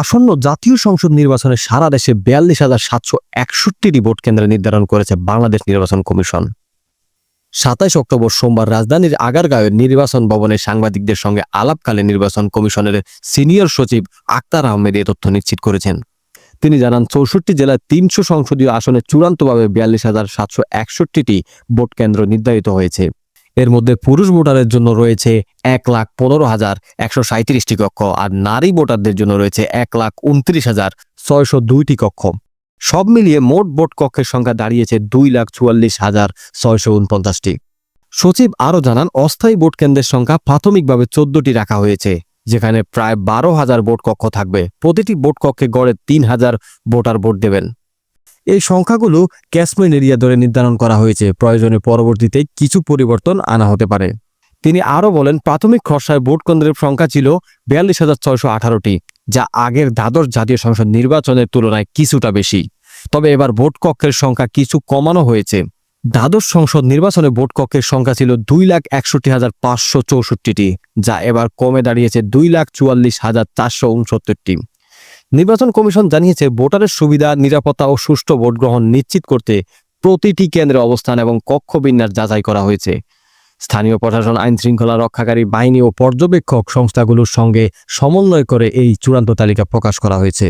আসন্ন জাতীয় সংসদ নির্বাচনে সারা দেশে ৪২,৭৬১টি ভোট কেন্দ্র নির্ধারণ করেছে বাংলাদেশ নির্বাচন কমিশন। ২৭ অক্টোবর সোমবার রাজধানীর আগারগাঁওয়ের নির্বাচন ভবনে সাংবাদিকদের সঙ্গে আলাপকালে নির্বাচন কমিশনের সিনিয়র সচিব আক্তার আহমেদ এ তথ্য নিশ্চিত করেছেন। তিনি জানান, ৬৪ জেলায় ৩০০ সংসদীয় আসনে চূড়ান্তভাবে ৪২,৭৬১টি ভোট কেন্দ্র নির্ধারিত হয়েছে। এর মধ্যে পুরুষ ভোটারের জন্য রয়েছে ১,১৫,১৩৭টি কক্ষ, আর নারী ভোটারদের জন্য রয়েছে ১,২৯,৬০২টি কক্ষ। সব মিলিয়ে মোট ভোট কক্ষের সংখ্যা দাঁড়িয়েছে ২,৪৪,৬৪৯টি। সচিব আরও জানান, অস্থায়ী ভোট কেন্দ্রের সংখ্যা প্রাথমিকভাবে ১৪টি রাখা হয়েছে, যেখানে প্রায় ১২,০০০ ভোট কক্ষ থাকবে। প্রতিটি ভোট কক্ষে গড়ে ৩,০০০ ভোটার ভোট দেবেন। এই সংখ্যাগুলো ক্যাচমেন্ট এরিয়া ধরে নির্ধারণ করা হয়েছে। প্রয়োজনে পরবর্তীতে কিছু পরিবর্তন আনা হতে পারে। তিনি আরও বলেন, প্রাথমিক খসড়ায় ভোট কেন্দ্রের সংখ্যা ছিল ৪২,৬১৮টি, যা আগের দ্বাদশ জাতীয় সংসদ নির্বাচনের তুলনায় কিছুটা বেশি। তবে এবার ভোট কক্ষের সংখ্যা কিছু কমানো হয়েছে। দ্বাদশ সংসদ নির্বাচনে ভোট কক্ষের সংখ্যা ছিল ২,৬১,৫৬৪টি, যা এবার কমে দাঁড়িয়েছে ২,৪৪,৪৬৯টি। নির্বাচন কমিশন জানিয়েছে, ভোটারের সুবিধা, নিরাপত্তা ও সুষ্ঠু ভোট গ্রহণ নিশ্চিত করতে প্রতিটি কেন্দ্রে অবস্থান এবং কক্ষ বিন্যাস যাচাই করা হয়েছে। স্থানীয় প্রশাসন, আইন শৃঙ্খলা রক্ষাকারী বাহিনী ও পর্যবেক্ষক সংস্থাগুলোর সঙ্গে সমন্বয় করে এই চূড়ান্ত তালিকা প্রকাশ করা হয়েছে।